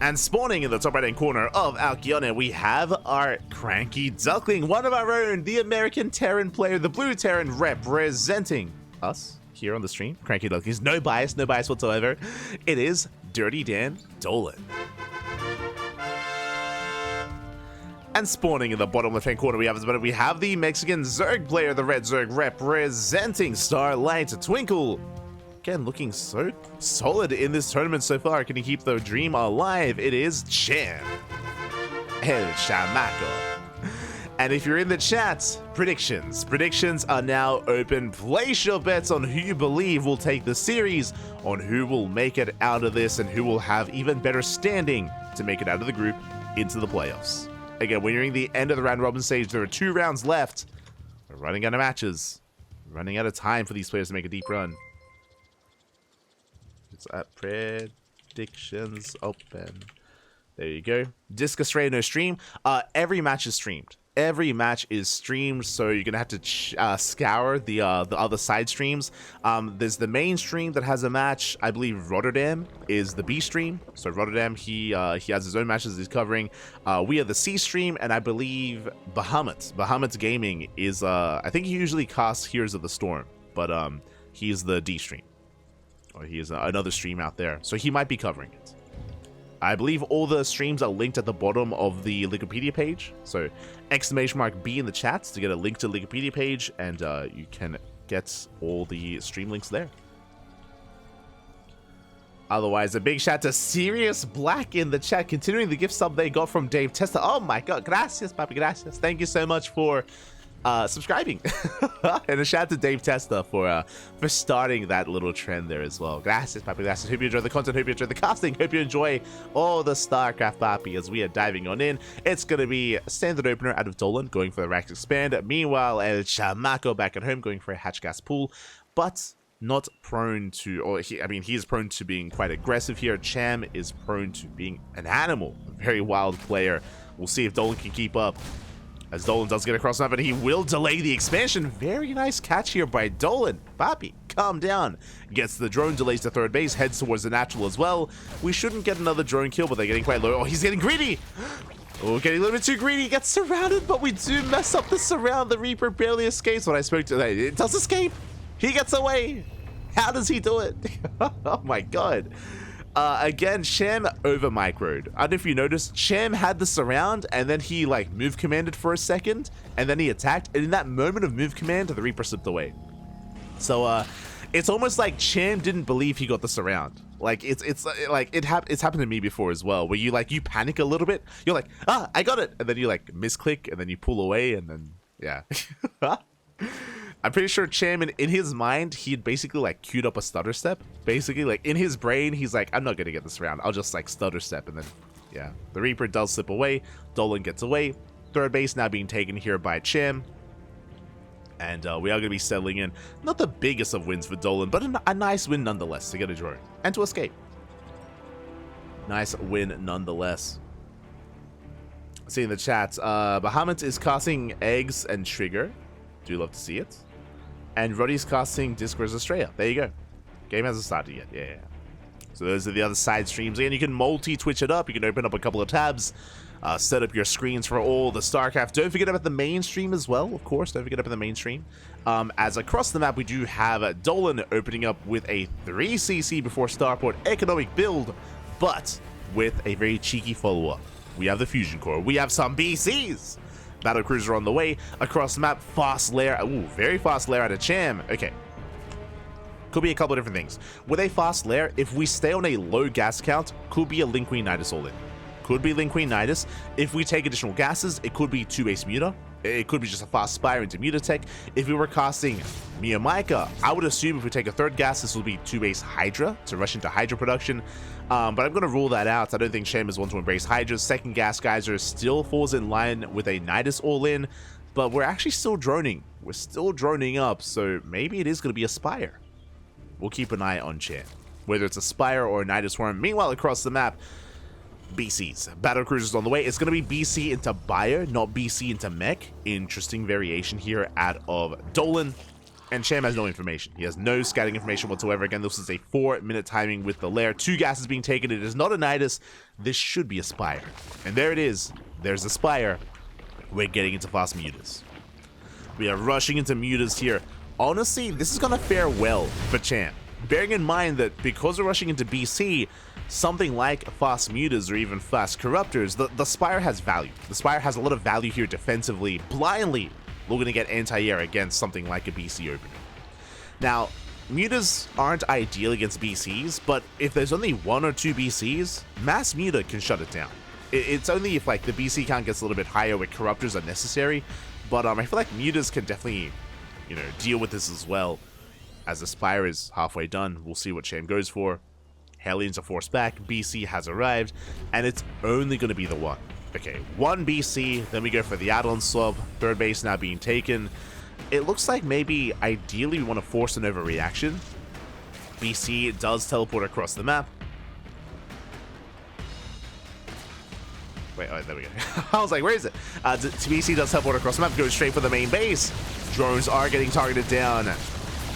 And spawning in the top right-hand corner of Alkione, we have our Cranky Duckling, one of our own, the American Terran player, the Blue Terran, representing us here on the stream. Cranky Ducklings, no bias whatsoever. It is Dirty Dan Dolan. And spawning in the bottom left-hand corner, we have the Mexican Zerg player, the Red Zerg, representing Starlight Twinkle. Again, looking so solid in this tournament so far. Can he keep the dream alive? It is Cham, El Chamaco. And if you're in the chat, predictions are now open. Place your bets on who you believe will take the series, on who will make it out of this, and who will have even better standing to make it out of the group into the playoffs. Again, we're nearing the end of the round robin stage. There are 2 rounds left. We're running out of matches, running out of time for these players to make a deep run. It's at predictions open. There you go. Discus Ray, no stream. Every match is streamed. Every match is streamed, so you're gonna have to scour the other side streams. There's the main stream that has a match. I believe Rotterdam is the B stream. So Rotterdam, he has his own matches he's covering. We are the C stream, and I believe Bahamut Gaming is I think he usually casts Heroes of the Storm, but he's the D stream. Or he is another stream out there, so he might be covering it. I believe all the streams are linked at the bottom of the Wikipedia page, so !B in the chat to get a link to the Wikipedia page, and you can get all the stream links there. Otherwise, a big shout to Sirius Black in the chat, continuing the gift sub they got from Dave Testa. Oh my god, gracias, papi, gracias. Thank you so much for subscribing. And a shout out to Dave Testa for starting that little trend there as well. Gracias, papi, gracias. Hope you enjoy the content, hope you enjoy the casting, hope you enjoy all the StarCraft, papi, as we are diving on in. It's going to be a standard opener out of Dolan, going for the Rax Expand. Meanwhile, El Chamaco back at home, going for a Hatch Gas Pool, but not prone to, or he is prone to being quite aggressive here. Cham is prone to being an animal, a very wild player. We'll see if Dolan can keep up. As Dolan does get across the map, and he will delay the expansion. Very nice catch here by Dolan. Papi, calm down. Gets the drone, delays to third base, heads towards the natural as well. We shouldn't get another drone kill, but they're getting quite low. Oh, he's getting greedy. Oh, getting a little bit too greedy. Gets surrounded, but we do mess up the surround. The Reaper barely escapes. When I spoke to it does escape. He gets away. How does he do it? Oh my god. Again, Cham over microed. I don't know if you noticed, Cham had the surround, and then he like move commanded for a second, and then he attacked, and in that moment of move command, the Reaper slipped away. So it's almost like Cham didn't believe he got the surround. Like it's happened to me before as well, where you panic a little bit. You're like, I got it, and then you like misclick, and then you pull away, and then yeah. I'm pretty sure Cham, in his mind, he'd basically like queued up a stutter step. Basically, like in his brain, he's like, I'm not gonna get this round. I'll just like stutter step, and then yeah, the Reaper does slip away. Dolan gets away. Third base now being taken here by Cham, and we are gonna be settling in. Not the biggest of wins for Dolan, but a nice win nonetheless to get a draw and to escape. Nice win nonetheless. See in the chat, Bahamut is casting eggs and trigger. Do love to see it. And Roddy's casting Discord Australia. There you go. Game hasn't started yet. Yeah. So those are the other side streams. Again, you can multi-twitch it up. You can open up a couple of tabs. Set up your screens for all the StarCraft. Don't forget about the main stream as well, of course. Don't forget about the main stream. As across the map, we do have Dolan opening up with a 3cc before Starport economic build, but with a very cheeky follow-up. We have the Fusion Core. We have some BCs. Battle Cruiser on the way. Across the map, fast lair. Ooh, very fast lair out of Cham. Okay. Could be a couple of different things. With a fast lair, if we stay on a low gas count, could be a Link Queen Nidus all in. Could be Link Queen Nidus. If we take additional gases, it could be 2-base Muta. It could be just a fast Spire into Mutatech. If we were casting Miyamika, I would assume if we take a third gas, this will be 2-base Hydra to rush into Hydra production. But I'm going to rule that out. I don't think Cham is one to embrace Hydra. Second gas geyser still falls in line with a Nidus all-in, but we're actually still droning. We're still droning up, so maybe it is going to be a Spire. We'll keep an eye on Cham, whether it's a Spire or a Nidus Worm. Meanwhile, across the map, BCs. Battle Cruisers on the way. It's going to be BC into Buyer, not BC into Mech. Interesting variation here out of Dolan. And Cham has no information. He has no scouting information whatsoever. Again, this is a 4-minute timing with the lair. 2 gases being taken. It is not a Nidus. This should be a Spire. And there it is. There's a Spire. We're getting into fast mutas. We are rushing into mutas here. Honestly, this is going to fare well for Cham. Bearing in mind that because we're rushing into BC, something like fast mutas or even fast corruptors, the Spire has value. The Spire has a lot of value here defensively. Blindly looking to get anti-air against something like a BC opener. Now, mutas aren't ideal against BCs, but if there's only 1 or 2 BCs, mass muta can shut it down. It's only if like the BC count gets a little bit higher where corruptors are necessary, but I feel like mutas can definitely, you know, deal with this as well. As the Spire is halfway done, we'll see what Cham goes for. Hellions are forced back, BC has arrived, and it's only going to be the one. Okay, 1 BC, then we go for the add-on swap, 3rd base now being taken. It looks like maybe, ideally, we want to force an overreaction. BC does teleport across the map. Wait, oh, there we go. I was like, where is it? BC does teleport across the map, goes straight for the main base. Drones are getting targeted down.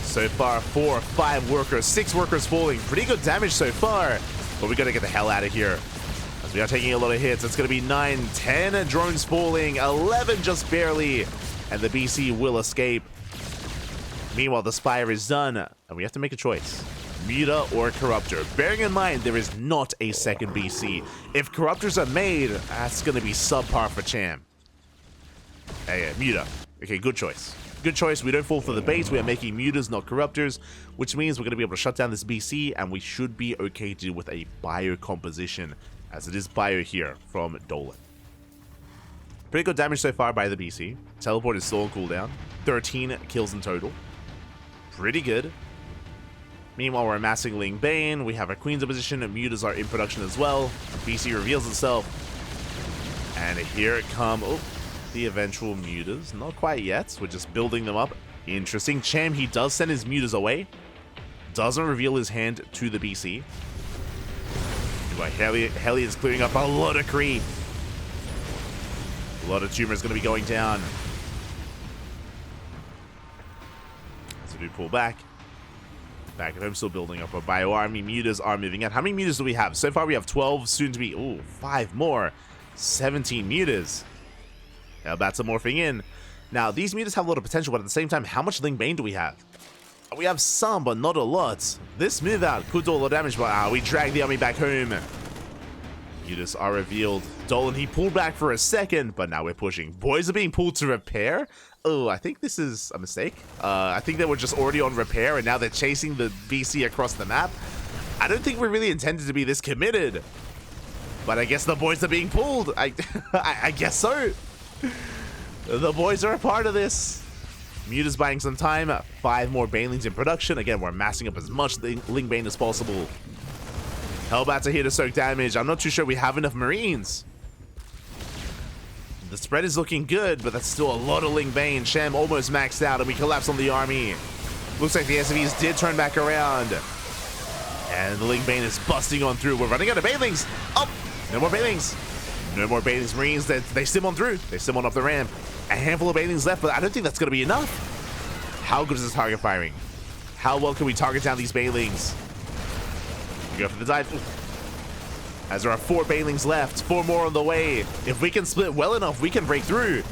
So far, 4, 5 workers, 6 workers falling. Pretty good damage so far, but we got to get the hell out of here. As we are taking a lot of hits, it's going to be 9, 10 drones falling, 11 just barely, and the BC will escape. Meanwhile, the Spire is done, and we have to make a choice. Muta or Corruptor. Bearing in mind, there is not a second BC. If Corruptors are made, that's going to be subpar for Cham. Hey, Muta. Okay, good choice. Good choice. We don't fall for the bait. We are making mutas, not corruptors, which means we're going to be able to shut down this BC, and we should be okay to deal with a bio composition, as it is bio here from Dolan. Pretty good damage so far by the BC. Teleport is still on cooldown. 13 kills in total. Pretty good. Meanwhile, we're amassing Ling Bane. We have our Queen's in position, and mutas are in production as well. BC reveals itself. And here come... Oh, the eventual mutas. Not quite yet. We're just building them up. Interesting. Cham, he does send his mutas away. Doesn't reveal his hand to the BC. Heli is clearing up a lot of creep. A lot of tumors going to be going down. So we pull back. Back at home, still building up a bio army. Mutas are moving out. How many mutas do we have? So far we have 12, soon to be, ooh, 5 more. 17 mutas. Now bats are morphing in. Now, these mutas have a lot of potential, but at the same time, how much Ling Bane do we have? We have some, but not a lot. This move out could do a lot of damage, but we drag the army back home. Mutas are revealed. Dolan, he pulled back for a second, but now we're pushing. Boys are being pulled to repair. Oh, I think this is a mistake. I think they were just already on repair, and now they're chasing the BC across the map. I don't think we're really intended to be this committed. But I guess the boys are being pulled. I guess so. The boys are a part of this. Muta's buying some time. 5 more Banelings in production. Again, we're massing up as much Ling Bane as possible. Hellbats are here to soak damage. I'm not too sure we have enough Marines. The spread is looking good, but that's still a lot of Ling Bane. Cham almost maxed out, and we collapse on the army. Looks like the SCVs did turn back around. And the Ling Bane is busting on through. We're running out of Banelings. Oh, no more Banelings. No more Banelings. Marines, they sim on through. They sim on up the ramp. A handful of Banelings left, but I don't think that's going to be enough. How good is this target firing? How well can we target down these Banelings? We go for the dive. As there are 4 Banelings left, 4 more on the way. If we can split well enough, we can break through.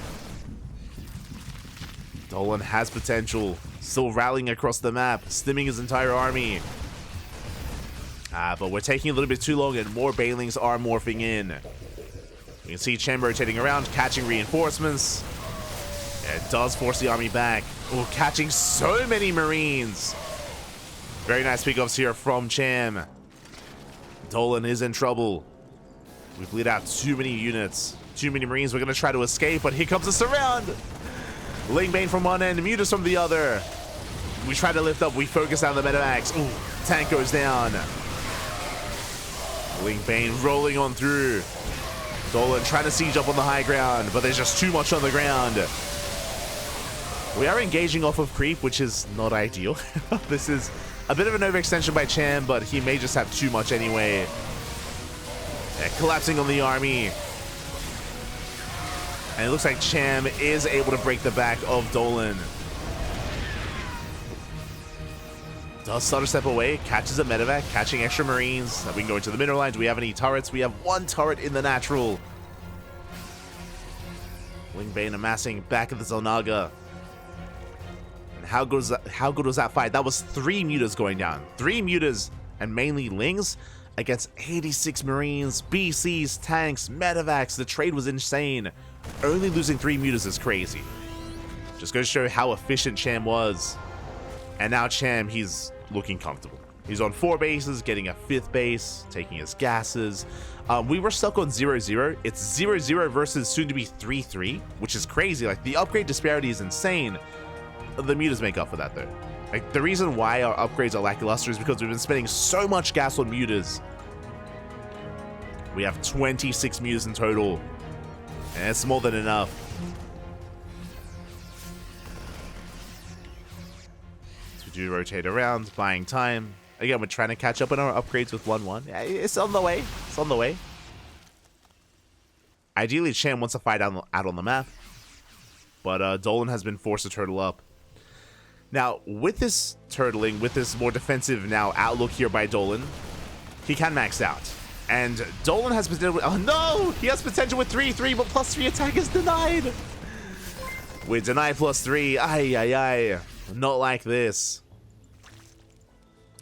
Dolan has potential. Still rallying across the map, stimming his entire army. But we're taking a little bit too long, and more Banelings are morphing in. You can see Cham rotating around, catching reinforcements. It does force the army back. Oh, catching so many Marines. Very nice pickoffs here from Cham. Dolan is in trouble. We bleed out too many units. Too many Marines. We're going to try to escape, but here comes a surround. Ling Bane from one end, Mutas from the other. We try to lift up. We focus on the Medivacs. Ooh, tank goes down. Ling Bane rolling on through. Dolan trying to siege up on the high ground, but there's just too much on the ground. We are engaging off of creep, which is not ideal. This is a bit of an overextension by Cham, but he may just have too much anyway. Collapsing on the army. And it looks like Cham is able to break the back of Dolan. does stutter step away, catches a medevac, catching extra marines. We can go into the mineral line. Do we have any turrets? We have one turret in the natural. Wingbane amassing back of the Zonaga. And how good was that fight? That was 3 mutas going down. 3 mutas and mainly Lings against 86 marines, BCs, tanks, medevacs. The trade was insane. Only losing 3 mutas is crazy. Just goes to show how efficient Cham was. And now Cham, he's looking comfortable. He's on 4 bases, getting a 5th base, taking his gases. We were stuck on 0-0. It's 0-0 versus soon to be 3-3, which is crazy. Like, the upgrade disparity is insane. The mutas make up for that, though. Like, the reason why our upgrades are lackluster is because we've been spending so much gas on mutas. We have 26 mutas in total, and it's more than enough. So we do rotate around, buying time. Again, we're trying to catch up on our upgrades with 1-1. Yeah, it's on the way. It's on the way. Ideally, Cham wants to fight out on the map, but Dolan has been forced to turtle up. Now, with this turtling, with this more defensive now outlook here by Dolan, he can max out. And Dolan has potential with, oh no! He has potential with 3-3, but +3 attack is denied! We're denied +3, ay. Not like this.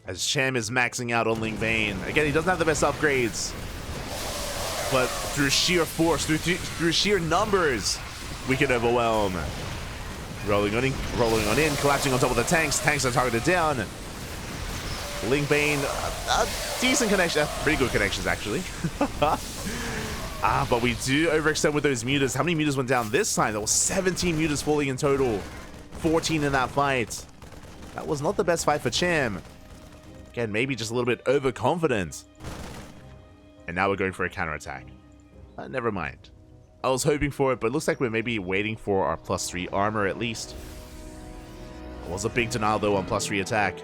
As Cham is maxing out on Lingbane. Again, he doesn't have the best upgrades. But through sheer force, through sheer numbers, we can overwhelm. Rolling on in, collapsing on top of the tanks. Tanks are targeted down. Lingbane, decent connection, pretty good connections actually. But we do overextend with those mutas. How many mutas went down this time? There was 17 mutas falling in total. 14 in that fight. That was not the best fight for Cham. Again, maybe just a little bit overconfident. And now we're going for a counterattack. Never mind. I was hoping for it, but it looks like we're maybe waiting for our +3 armor at least. It was a big denial though on +3 attack.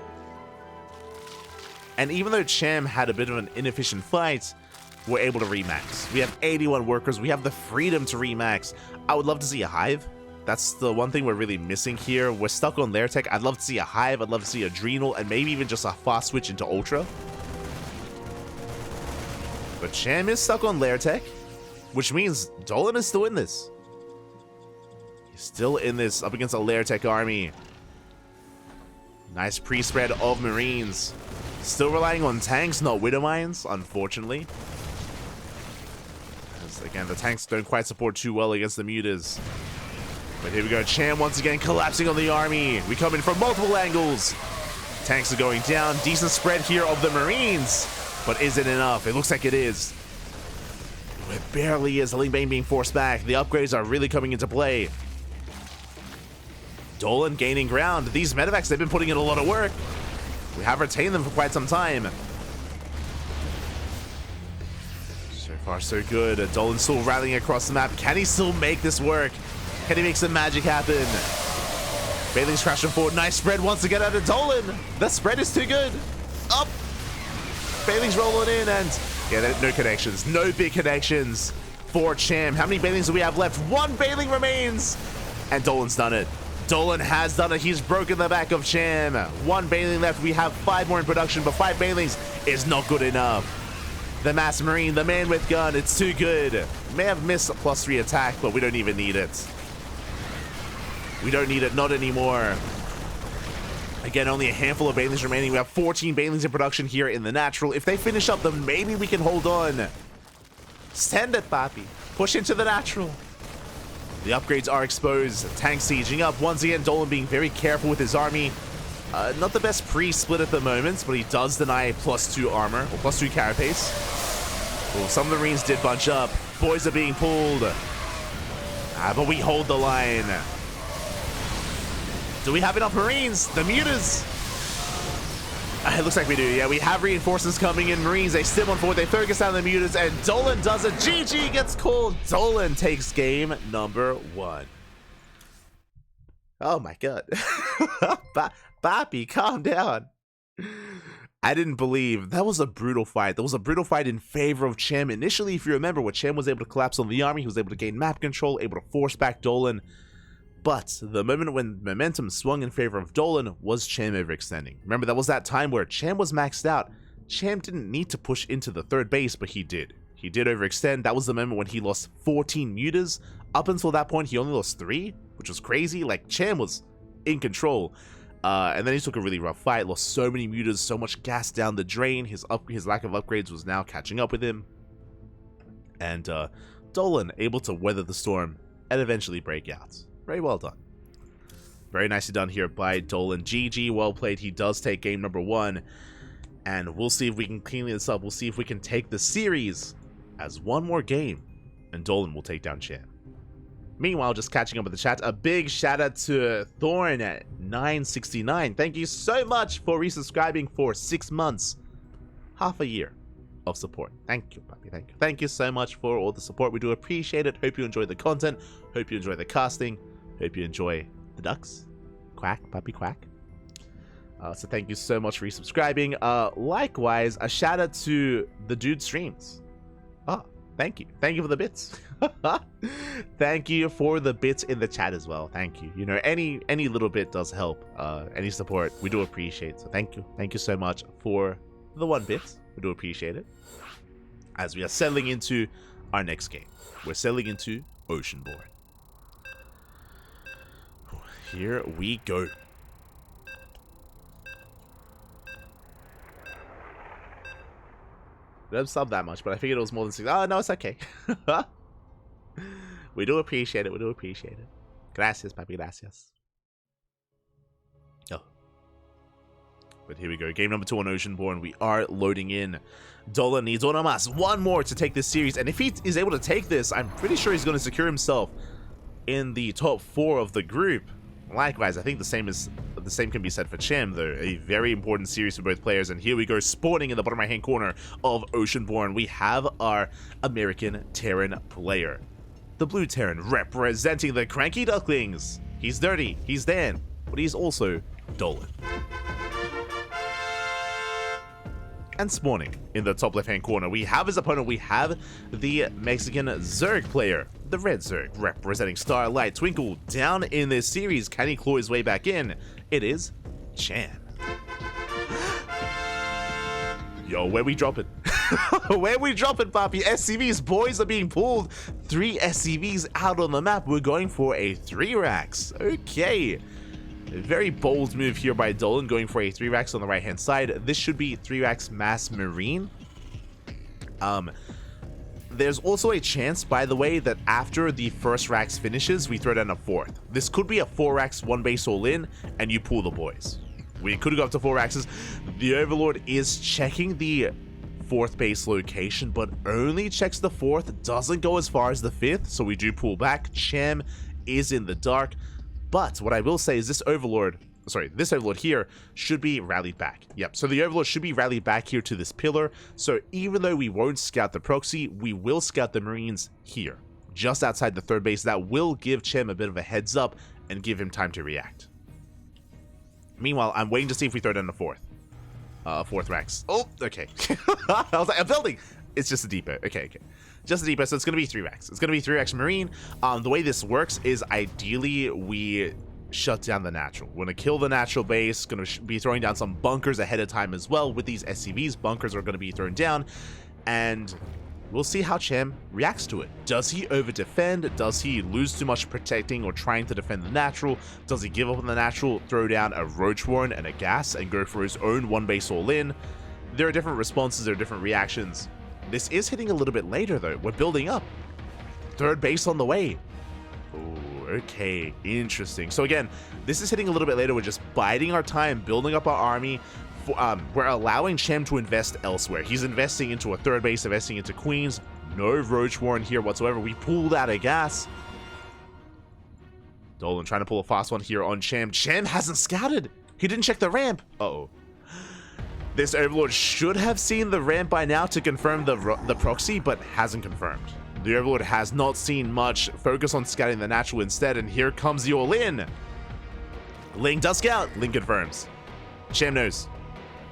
And even though Cham had a bit of an inefficient fight, we're able to remax. We have 81 workers. We have the freedom to remax. I would love to see a hive. That's the one thing we're really missing here. We're stuck on Lair Tech. I'd love to see a hive. I'd love to see Adrenal, and maybe even just a fast switch into Ultra. But Cham is stuck on Lair Tech, which means Dolan is still in this. He's still in this up against a Lair Tech army. Nice pre-spread of Marines. Still relying on tanks, not Widow Mines, unfortunately. As, again, the tanks don't quite support too well against the mutas. But here we go, Cham once again collapsing on the army. We come in from multiple angles. Tanks are going down. Decent spread here of the Marines. But is it enough? It looks like it is. It barely is. The Lingbane being forced back. The upgrades are really coming into play. Dolan gaining ground. These medevacs, they've been putting in a lot of work. We have retained them for quite some time. So far, so good. Dolan still rallying across the map. Can he still make this work? Can he make some magic happen? Bailing's crashing forward. Nice spread once again out of Dolan. The spread is too good. Up. Bailing's rolling in and... yeah, no connections. No big connections for Cham. How many Bailings do we have left? 1 Bailing remains. And Dolan's done it. Dolan has done it. He's broken the back of Cham. 1 Bailing left. We have 5 more in production, but 5 Bailings is not good enough. The Mass Marine, the man with gun, it's too good. May have missed a +3 attack, but we don't even need it. We don't need it, not anymore. Again, only a handful of Bailings remaining. We have 14 Bailings in production here in the natural. If they finish up, then maybe we can hold on. Send it, papi. Push into the natural. The upgrades are exposed. Tank sieging up. Once again, Dolan being very careful with his army. Not the best pre-split at the moment, but he does deny +2 armor, or +2 carapace. Oh, some of the Marines did bunch up. Boys are being pulled. But we hold the line. Do we have enough Marines? The mutas. It looks like we do. Yeah, we have reinforcements coming in. Marines, they stim on forward. They focus on the mutas, and Dolan does it. GG gets called. Dolan takes game number 1. Oh my god. Papi, calm down. I didn't believe. That was a brutal fight. That was a brutal fight in favor of Cham. Initially, if you remember, when Cham was able to collapse on the army, he was able to gain map control, able to force back Dolan. But the moment when momentum swung in favor of Dolan was Cham overextending. Remember, that was that time where Cham was maxed out. Cham didn't need to push into the third base, but he did. He did overextend. That was the moment when he lost 14 mutas. Up until that point, he only lost 3, which was crazy. Like, Cham was in control. And then he took a really rough fight, lost so many mutas, so much gas down the drain. His lack of upgrades was now catching up with him. And Dolan able to weather the storm and eventually break out. Very well done. Very nicely done here by Dolan. GG, well played. He does take game number 1. And we'll see if we can clean this up. We'll see if we can take the series as one more game. And Dolan will take down Cham. Meanwhile, just catching up with the chat, a big shout out to Thorn at 969. Thank you so much for resubscribing for 6 months. Half a year of support. Thank you, puppy. Thank you. Thank you so much for all the support. We do appreciate it. Hope you enjoy the content. Hope you enjoy the casting. Hope you enjoy the ducks. Quack, puppy, quack. So thank you so much for resubscribing. Likewise, a shout out to the dude streams. Oh, thank you. Thank you for the bits. Thank you for the bits in the chat as well. Thank you. You know, any little bit does help. Any support, we do appreciate. So thank you. Thank you so much for the 1 bit. We do appreciate it. As we are settling into our next game. We're settling into Oceanborn. Here we go. I don't sub that much, but I figured it was more than 6. Oh, no, it's okay. We do appreciate it. We do appreciate it. Gracias, papi, gracias. Oh. But here we go. Game number 2 on Oceanborn. We are loading in. Dolan needs one más. 1 more to take this series. And if he is able to take this, I'm pretty sure he's going to secure himself in the top 4 of the group. Likewise, I think the same can be said for Cham, though. A very important series for both players. And here we go, spawning in the bottom right-hand corner of Oceanborn. We have our American Terran player. The Blue Terran representing the Cranky Ducklings. He's dirty, he's Dan, but he's also Dolan. And spawning in the top left-hand corner, we have his opponent. We have the Mexican Zerg player, the Red Zerg, representing Starlight Twinkle. Down in this series, can he claw his way back in? It is Cham. Yo, where we dropping? Where we dropping, papi? SCVs, boys are being pulled. 3 SCVs out on the map. We're going for a 3 racks. Okay. A very bold move here by Dolan, going for a 3 racks on the right hand side. This should be 3 racks mass marine. There's also a chance, by the way, that after the first racks finishes, we throw down a 4th. This could be a 4 racks 1 base all in, and you pull the boys. We could go up to 4 racks. The Overlord is checking the 4th base location, but only checks the 4th, doesn't go as far as the 5th, so we do pull back. Cham is in the dark. But what I will say is this Overlord here should be rallied back. Yep, so the Overlord should be rallied back here to this pillar. So even though we won't scout the proxy, we will scout the Marines here, just outside the 3rd base. That will give Cham a bit of a heads up and give him time to react. Meanwhile, I'm waiting to see if we throw down the 4th racks. Oh, okay. I was like, I'm building. It's just a depot. Okay. Just a depot, so it's going to be 3 racks. It's going to be 3 racks Marine. The way this works is ideally we shut down the natural. We're going to kill the natural base. Going to be throwing down some bunkers ahead of time as well. With these SCVs, bunkers are going to be thrown down. And we'll see how Cham reacts to it. Does he over-defend? Does he lose too much protecting or trying to defend the natural? Does he give up on the natural, throw down a Roach Warren and a gas, and go for his own 1 base all in? There are different responses, there are different reactions. This is hitting a little bit later, though. We're building up. 3rd base on the way. Oh, okay. Interesting. So again, this is hitting a little bit later. We're just biding our time, building up our army. We're allowing Cham to invest elsewhere. He's investing into a 3rd base, investing into Queens. No Roach Warren here whatsoever. We pulled out of gas. Dolan trying to pull a fast one here on Cham. Cham hasn't scouted. He didn't check the ramp. Uh-oh. This Overlord should have seen the ramp by now to confirm the proxy, but hasn't confirmed. The Overlord has not seen much. Focus on scouting the natural instead, and here comes the all-in. Ling does scout. Ling confirms. Cham knows.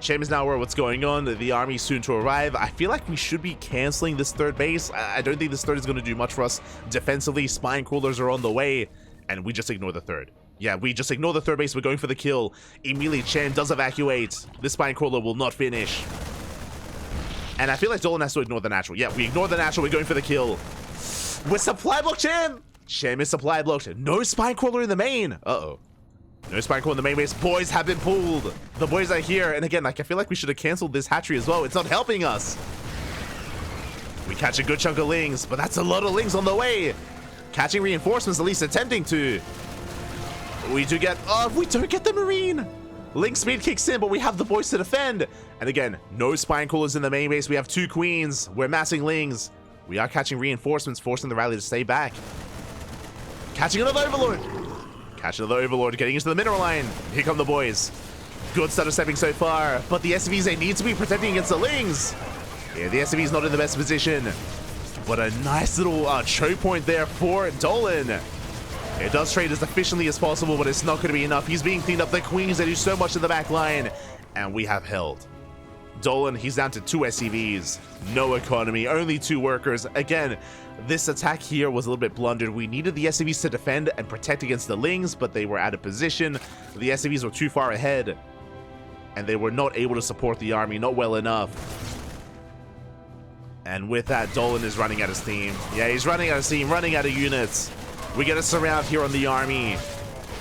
Cham is now aware of what's going on. The army is soon to arrive. I feel like we should be canceling this 3rd base. I don't think this 3rd is going to do much for us defensively. Spine crawlers are on the way, and we just ignore the third. Yeah, we just ignore the third base. We're going for the kill. Immediately, Cham does evacuate. This spine crawler will not finish. And I feel like Dolan has to ignore the natural. Yeah, we ignore the natural. We're going for the kill. With supply block, Cham! Cham is supply blocked. No spine crawler in the main. Uh-oh. No spine crawler in the main base. Boys have been pulled. The boys are here. And again, like, I feel like we should have canceled this hatchery as well. It's not helping us. We catch a good chunk of lings, but that's a lot of lings on the way. Catching reinforcements, at least attempting to. We do get, we don't get the marine. Ling speed kicks in, but we have the boys to defend. And again, no spine crawlers in the main base. We have 2 queens. We're massing lings. We are catching reinforcements, forcing the rally to stay back. Catching another overlord. Catch another overlord, getting into the mineral line. Here come the boys. Good start of stepping so far, but the SCVs, they need to be protecting against the lings. Yeah, the SCV's not in the best position. But a nice little choke point there for Dolan. It does trade as efficiently as possible, but it's not going to be enough. He's being cleaned up. The queens, they do so much in the back line. And we have held. Dolan, he's down to 2 SCVs. No economy, only 2 workers. Again, this attack here was a little bit blundered. We needed the SCVs to defend and protect against the lings, but they were out of position. The SCVs were too far ahead. And they were not able to support the army, not well enough. And with that, Dolan is running out of steam. Yeah, he's running out of steam, running out of units. We get a surround here on the army.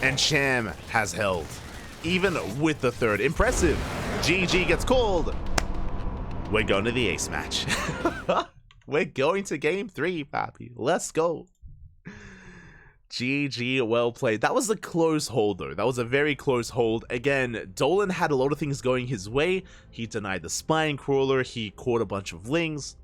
And Cham has held. Even with the third. Impressive. GG gets called. We're going to the ace match. We're going to game 3, papi. Let's go. GG, well played. That was a close hold, though. That was a very close hold. Again, Dolan had a lot of things going his way. He denied the spine crawler. He caught a bunch of lings.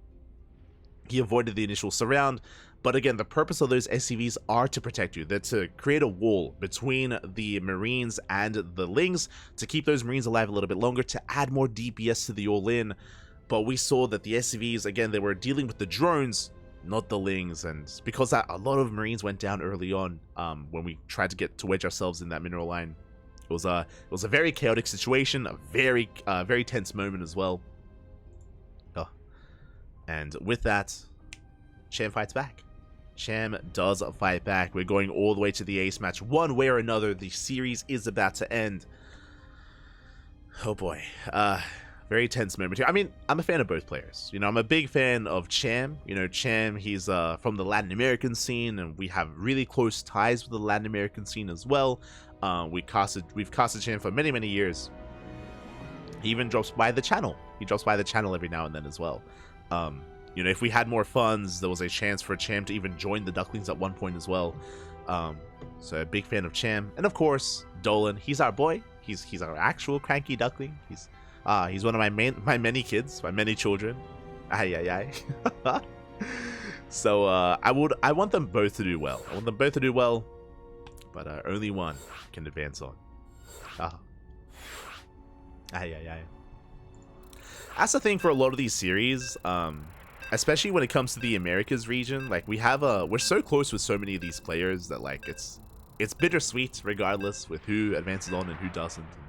He avoided the initial surround. But again, the purpose of those SCVs are to protect you. They're to create a wall between the Marines and the Lings to keep those Marines alive a little bit longer, to add more DPS to the all-in. But we saw that the SCVs, again, they were dealing with the drones, not the Lings. And because that, a lot of Marines went down early on when we tried to get to wedge ourselves in that mineral line. It was a very chaotic situation, a very tense moment as well. Oh. And with that, Cham fights back. Cham does fight back. We're going all the way to the ace match. One way or another, the series is about to end. Oh boy. Very tense moment here. I mean, I'm a fan of both players. You know, I'm a big fan of Cham. You know, Cham, he's from the Latin American scene, and we have really close ties with the Latin American scene as well. We've casted Cham for many, many years. He even drops by the channel. He drops by the channel every now and then as well. You know, if we had more funds, there was a chance for Cham to even join the Ducklings at one point as well. So a big fan of Cham. And of course, Dolan, he's our boy. He's our actual Cranky Duckling. He's one of my many kids, my many children. So I want them both to do well. I want them both to do well, but only one can advance on. That's the thing for a lot of these series. Especially when it comes to the Americas region, like we're so close with so many of these players that like it's bittersweet regardless with who advances on and who doesn't, and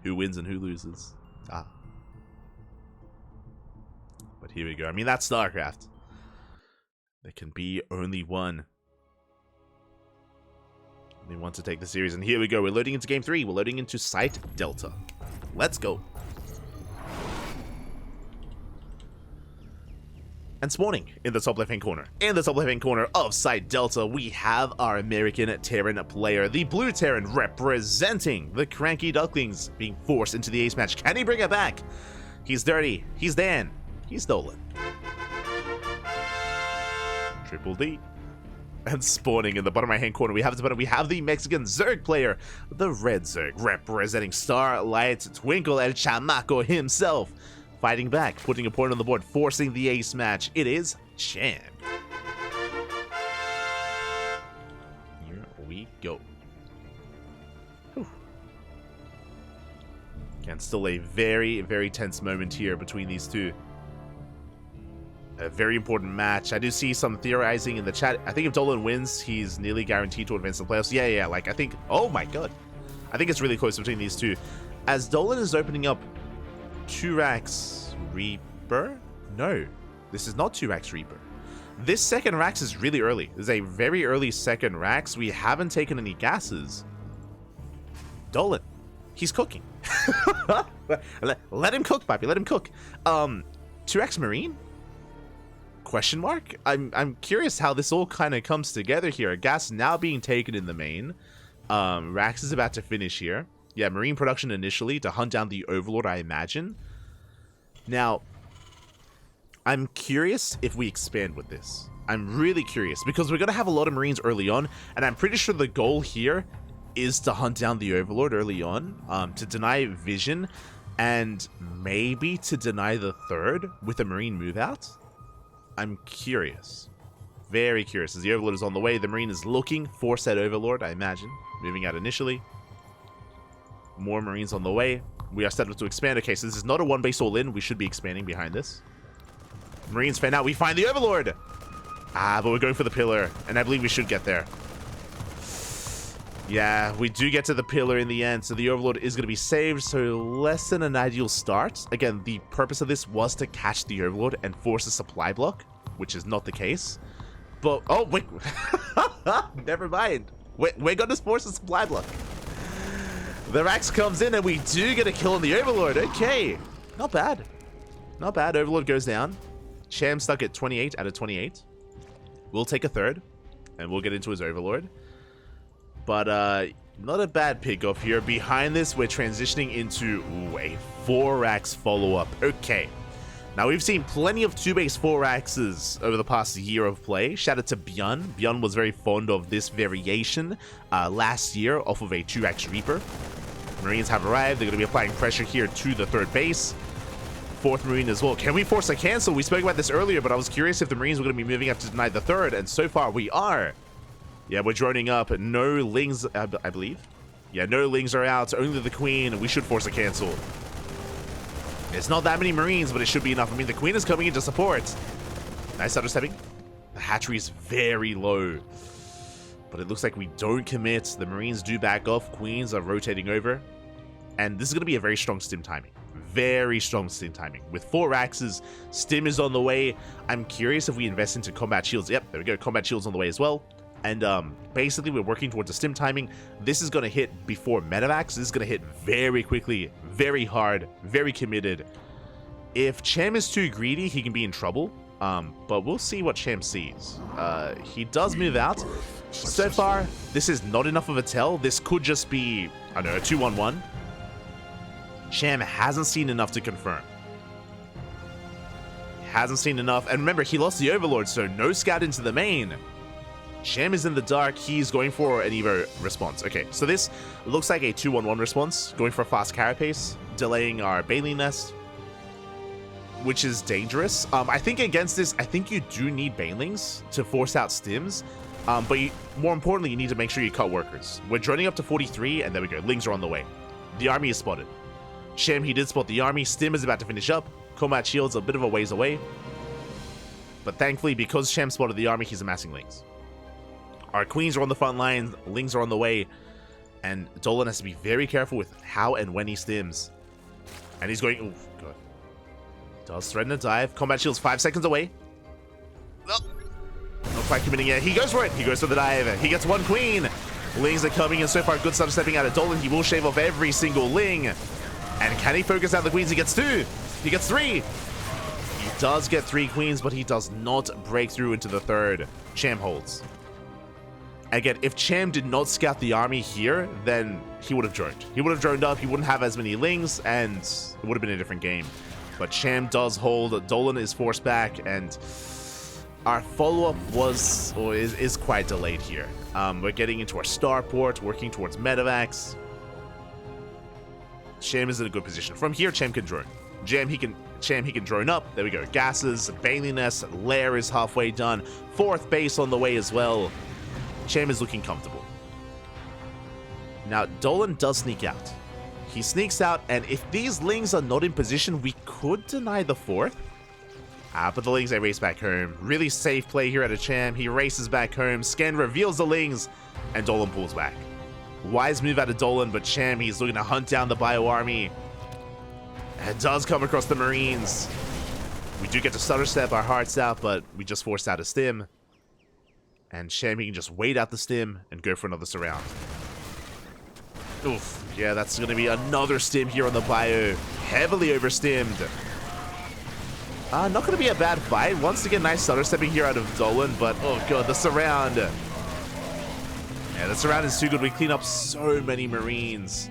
who wins and who loses. But here we go. I mean, that's StarCraft. There can be only one. Only one to take the series, and here we go. We're loading into game 3. We're loading into Site Delta. Let's go. And spawning in the top left-hand corner. In the top left-hand corner of Site Delta, we have our American Terran player. The blue Terran representing the Cranky Ducklings, being forced into the ace match. Can he bring it back? He's dirty. He's Dan. He's Dolan. Triple D. And spawning in the bottom right-hand corner, we have the Mexican Zerg player. The red Zerg representing Starlight Twinkle El Chamaco himself. Fighting back, putting a point on the board, forcing the ace match. It is Cham. Here we go. Whew. Again, still a very, very tense moment here between these two. A very important match. I do see some theorizing in the chat. I think if Dolan wins, he's nearly guaranteed to advance to the playoffs. Yeah. Like, I think... Oh my god. I think it's really close between these two. As Dolan is opening up Turax Reaper? No, this is not Turax Reaper. This second Rax is really early. This is a very early second Rax. We haven't taken any gases. Dolan, he's cooking. Let him cook, Papi. Let him cook. 2x Marine? Question mark? I'm curious how this all kind of comes together here. A gas now being taken in the main. Rax is about to finish here. Yeah, Marine production initially to hunt down the Overlord, I imagine. Now, I'm curious if we expand with this. I'm really curious because we're going to have a lot of Marines early on, and I'm pretty sure the goal here is to hunt down the Overlord early on, to deny vision, and maybe to deny the third with a Marine move out. I'm curious. Very curious. As the Overlord is on the way, the Marine is looking for said Overlord, I imagine. Moving out initially. More Marines on the way. We are set up to expand. Okay, so this is not a one base all in. We should be expanding behind this. Marines fan out. We find the Overlord. But we're going for the pillar, and I believe we should get there. Yeah, we do get to the pillar in the end, so the Overlord is going to be saved, so less than an ideal start. Again, the purpose of this was to catch the Overlord and force a supply block, which is not the case. But, oh, wait. Never mind. We're going to force a supply block. The Rax comes in, and we do get a kill on the Overlord. Okay, not bad. Not bad. Overlord goes down. Cham stuck at 28 out of 28. We'll take a third, and we'll get into his Overlord. But not a bad pickoff here. Behind this, we're transitioning into a 4-Rax follow-up. Okay. Now, we've seen plenty of 2-base 4-Raxes over the past year of play. Shout out to Bjorn. Bjorn was very fond of this variation last year off of a 2-Rax Reaper. Marines have arrived. They're going to be applying pressure here to the third base. 4th Marine as well. Can we force a cancel? We spoke about this earlier, but I was curious if the Marines were going to be moving up to deny the third, and so far we are. Yeah, we're droning up. No Lings, I believe. Yeah, no Lings are out. Only the Queen. We should force a cancel. It's not that many Marines, but it should be enough. I mean, the Queen is coming in to support. Nice understepping. The hatchery is very low. But it looks like we don't commit. The Marines do back off. Queens are rotating over. And this is going to be a very strong stim timing. Very strong stim timing. With 4 Raxes, stim is on the way. I'm curious if we invest into combat shields. Yep, there we go. Combat shields on the way as well. And basically, we're working towards a stim timing. This is going to hit before Medivacs. This is going to hit very quickly, very hard, very committed. If Cham is too greedy, he can be in trouble. But we'll see what Cham sees. He does move out. So far, this is not enough of a tell. This could just be, I don't know, a 2-1-1. Cham hasn't seen enough to confirm. Hasn't seen enough. And remember, he lost the Overlord, so no scout into the main. Cham is in the dark. He's going for an Evo response. Okay, so this looks like a 2-1-1 response. Going for a fast carapace. Delaying our Bailey Nest, which is dangerous. I think against this, I think you do need Banelings to force out stims. But more importantly, you need to make sure you cut workers. We're droning up to 43, and there we go. Lings are on the way. The army is spotted. Cham, he did spot the army. Stim is about to finish up. Combat shield's a bit of a ways away. But thankfully, because Cham spotted the army, he's amassing Lings. Our Queens are on the front line. Lings are on the way. And Dolan has to be very careful with how and when he stims. And he's going... Ooh, God. Does threaten a dive. Combat shield's 5 seconds away. Oh. Not quite committing yet. He goes for it. He goes for the dive. He gets 1 Queen. Lings are coming in so far. Good stuff stepping out of Dolan. He will shave off every single Ling. And can he focus out the Queens? He gets 2. He gets 3. He does get 3 Queens, but he does not break through into the third. Cham holds. Again, if Cham did not scout the army here, then he would have droned. He would have droned up. He wouldn't have as many Lings, and it would have been a different game. But Cham does hold. Dolan is forced back, and our follow-up was, or is quite delayed here. We're getting into our starport, working towards Medivacs. Cham is in a good position. From here, Cham can drone. Cham, he can drone up. There we go. Gases, Bailey Nest, Lair is halfway done. 4th base on the way as well. Cham is looking comfortable. Now, Dolan does sneak out. He sneaks out, and if these Lings are not in position, we could deny the 4th. But the Lings, they race back home. Really safe play here at a Cham. He races back home. Scan reveals the Lings, and Dolan pulls back. Wise move out of Dolan, but Cham, he's looking to hunt down the Bio Army. It does come across the Marines. We do get to stutter step our hearts out, but we just forced out a stim. And Cham, he can just wait out the stim and go for another surround. Oof. Yeah, that's going to be another stim here on the bio. Heavily overstimmed. Not going to be a bad fight. Once again, nice stutter stepping here out of Dolan, but oh god, the surround. Yeah, the surround is too good. We clean up so many Marines.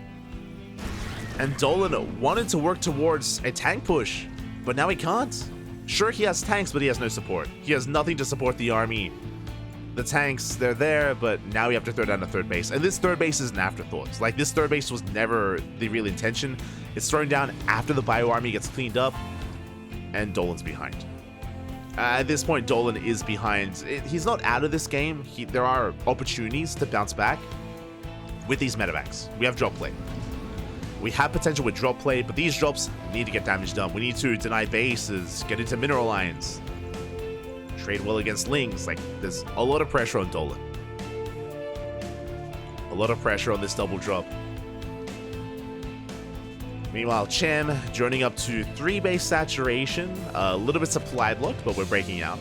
And Dolan wanted to work towards a tank push, but now he can't. Sure, he has tanks, but he has no support. He has nothing to support the army. The tanks, they're there, but now we have to throw down a third base. And this third base is an afterthought. Like, this third base was never the real intention. It's thrown down after the bio army gets cleaned up, and Dolan's behind. At this point, Dolan is behind. He's not out of this game. There are opportunities to bounce back with these medevacs. We have drop play. We have potential with drop play, but these drops need to get damage done. We need to deny bases, get into mineral lines, trade well against lings. Like, there's a lot of pressure on Dolan. A lot of pressure on this double drop. Meanwhile, Cham joining up to 3 base saturation. A little bit supplied luck, but we're breaking out.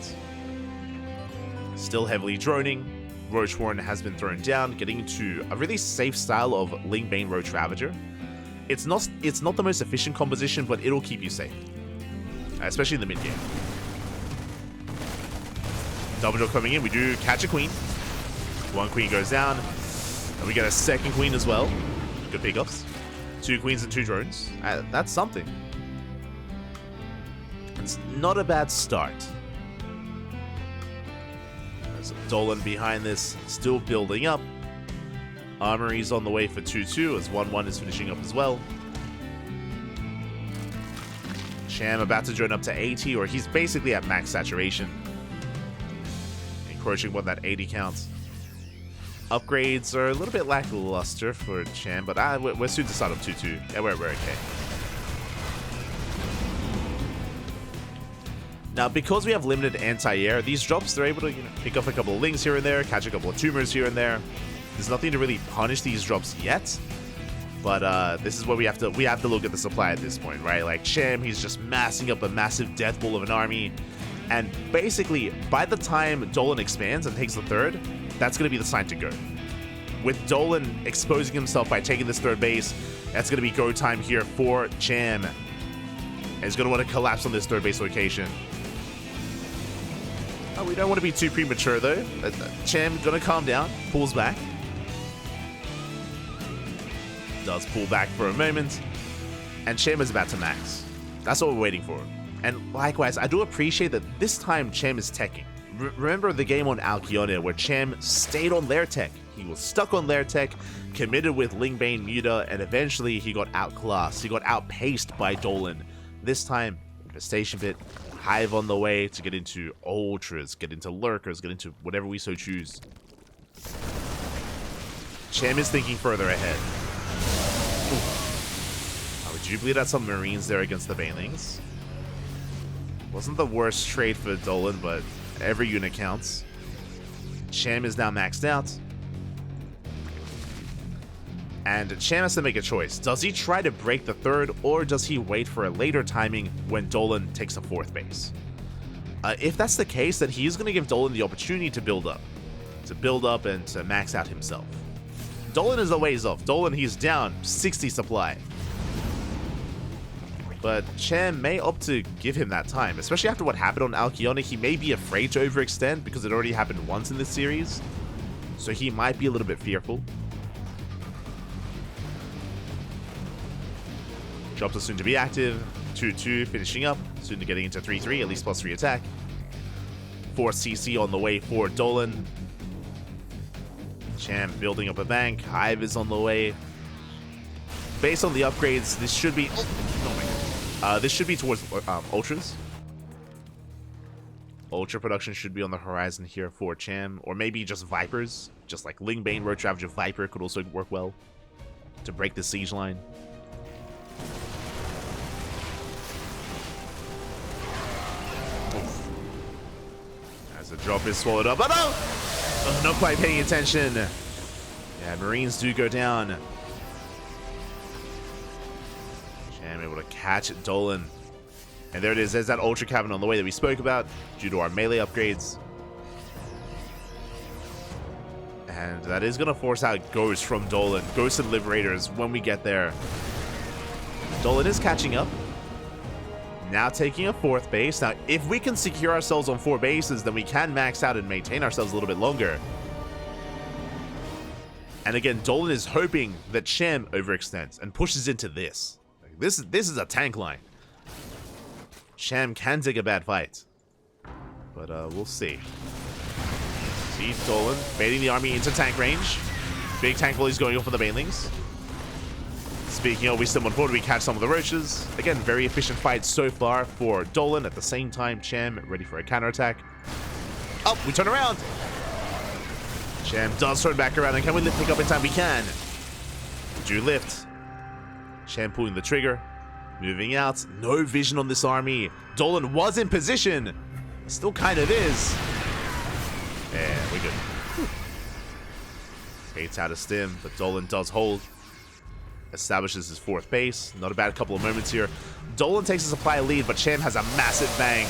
Still heavily droning. Roach Warren has been thrown down, getting into a really safe style of Ling Bane Roach Ravager. It's not the most efficient composition, but it'll keep you safe, especially in the mid game. Double drop coming in. We do catch a queen. 1 queen goes down, and we get a 2nd queen as well. Good pickups. 2 queens and 2 drones. That's something. It's not a bad start. There's Dolan behind this, still building up. Armory's on the way for 2-2 as 1-1 is finishing up as well. Cham about to join up to 80, or he's basically at max saturation. Encroaching on that 80 count. Upgrades are a little bit lackluster for Cham, but we're soon to start up 2-2. Yeah, we're okay. Now, because we have limited anti-air, these drops, they're able to pick up a couple of lings here and there, catch a couple of tumors here and there. There's nothing to really punish these drops yet, but this is where we have to look at the supply at this point, right? Like, Cham, he's just massing up a massive death ball of an army, and basically, by the time Dolan expands and takes the 3rd, that's going to be the sign to go. With Dolan exposing himself by taking this 3rd base, that's going to be go time here for Cham. And he's going to want to collapse on this 3rd base location. Oh, we don't want to be too premature, though. Cham going to calm down, pulls back. Does pull back for a moment. And Cham is about to max. That's what we're waiting for. And likewise, I do appreciate that this time Cham is teching. Remember the game on Alcyone where Cham stayed on their tech. He was stuck on their tech, committed with Ling Bane Muta, and eventually he got outclassed. He got outpaced by Dolan. This time, Infestation Pit, Hive on the way to get into Ultras, get into Lurkers, get into whatever we so choose. Cham is thinking further ahead. We do bleed out some Marines there against the Banelings. Wasn't the worst trade for Dolan, but every unit counts. Cham is now maxed out. And Cham has to make a choice. Does he try to break the 3rd, or does he wait for a later timing when Dolan takes a 4th base? If that's the case, then he's going to give Dolan the opportunity to build up. And to max out himself. Dolan is a ways off. Dolan, he's down 60 supply. But Cham may opt to give him that time, especially after what happened on Alcyone. He may be afraid to overextend because it already happened once in this series. So he might be a little bit fearful. Drops are soon to be active. 2-2 finishing up. Soon to getting into 3-3, at least +3 attack. 4 CC on the way for Dolan. Cham building up a bank. Hive is on the way. Based on the upgrades, this should be... Oh my god. This should be towards Ultras. Ultra production should be on the horizon here for Cham. Or maybe just Vipers. Just like Ling Bane, Roach Ravager, Viper could also work well to break the siege line. As the drop is swallowed up. Oh no! Oh, not quite paying attention. Yeah, Marines do go down. Cham able to catch Dolan. And there it is. There's that Ultra Cavern on the way that we spoke about due to our melee upgrades. And that is going to force out Ghost from Dolan. Ghost and Liberators when we get there. Dolan is catching up. Now taking a 4th base. Now, if we can secure ourselves on 4 bases, then we can max out and maintain ourselves a little bit longer. And again, Dolan is hoping that Cham overextends and pushes into this. This is a tank line. Cham can take a bad fight. But we'll see. See Dolan baiting the army into tank range. Big tank volleys going off for the banelings. Speaking of, we still on board, we catch some of the roaches. Again, very efficient fight so far for Dolan. At the same time, Cham ready for a counterattack. Oh, we turn around. Cham does turn back around, and can we pick up in time? We can. Do lift. Cham pulling the trigger. Moving out. No vision on this army. Dolan was in position. Still kind of is. Yeah, we're good. Baits out of stim, but Dolan does hold. Establishes his 4th base. Not a bad couple of moments here. Dolan takes a supply lead, but Cham has a massive bank.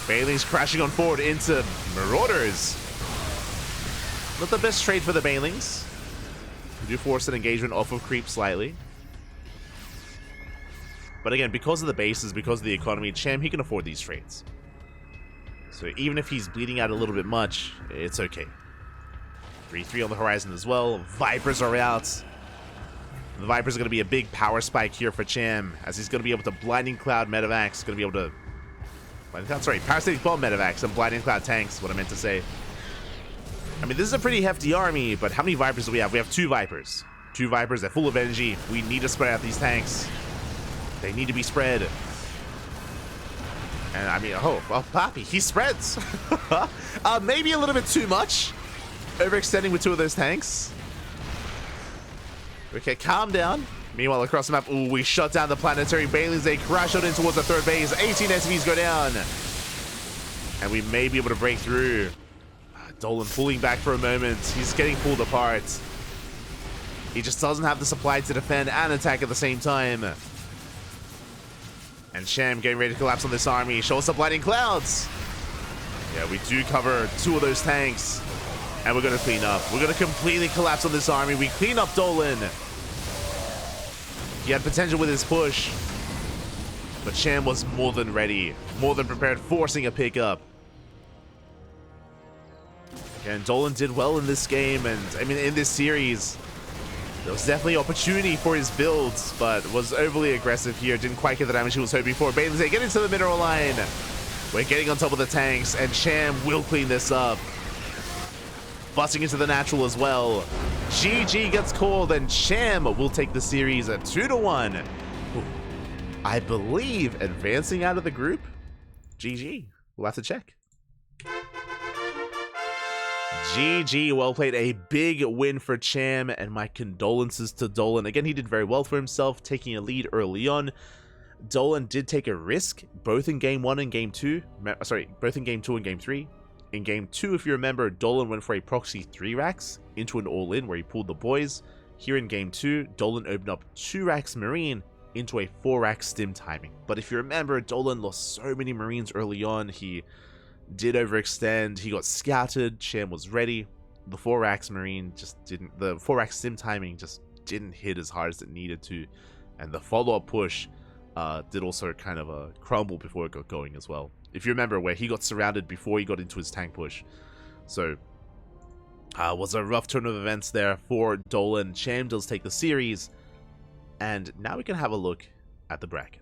Banelings crashing on forward into Marauders. Not the best trade for the Banelings. We do force an engagement off of creep slightly. But again, because of the bases, because of the economy, Cham, he can afford these trades. So even if he's bleeding out a little bit much, it's okay. 3-3 on the horizon as well. Vipers are out. The Vipers are going to be a big power spike here for Cham, as he's going to be able to Blinding Cloud Medivacs. Going to be able to... Parasitic Bomb Medivacs and Blinding Cloud tanks, what I meant to say. I mean, this is a pretty hefty army, but how many Vipers do we have? We have 2 Vipers. 2 Vipers, they're full of energy. We need to spread out these tanks. They need to be spread. And I mean, oh, well, Poppy, he spreads. Maybe a little bit too much. Overextending with 2 of those tanks. Okay, calm down. Meanwhile, across the map, ooh, we shut down the planetary Banelings. They crash out in towards the 3rd base. 18 SCVs go down. And we may be able to break through. Dolan pulling back for a moment. He's getting pulled apart. He just doesn't have the supply to defend and attack at the same time. And Cham getting ready to collapse on this army. Shows up Blinding Clouds. Yeah, we do cover 2 of those tanks. And we're going to clean up. We're going to completely collapse on this army. We clean up Dolan. He had potential with his push. But Cham was more than ready. More than prepared, forcing a pickup. And Dolan did well in this game. And, I mean, in this series, there was definitely opportunity for his builds, but was overly aggressive here. Didn't quite get the damage he was hoping for. Banelings, they get into the mineral line. We're getting on top of the tanks, and Cham will clean this up. Busting into the natural as well. GG gets called, and Cham will take the series at 2-1. I believe advancing out of the group. GG. We'll have to check. GG, well played. A big win for Cham, and my condolences to Dolan. Again, he did very well for himself, taking a lead early on. Dolan did take a risk, both in Game 1 and Game 2. Sorry, both in Game 2 and Game 3. In Game 2, if you remember, Dolan went for a proxy 3 racks into an all-in where he pulled the boys. Here in Game 2, Dolan opened up 2 racks Marine into a 4 rack stim timing. But if you remember, Dolan lost so many Marines early on. He did overextend. He got scouted. Cham was ready. The 4 racks Marine just didn't... The 4 rack stim timing just didn't hit as hard as it needed to. And the follow-up push did also kind of crumble before it got going as well. If you remember, where he got surrounded before he got into his tank push. So, was a rough turn of events there for Dolan. Cham does take the series. And now we can have a look at the bracket.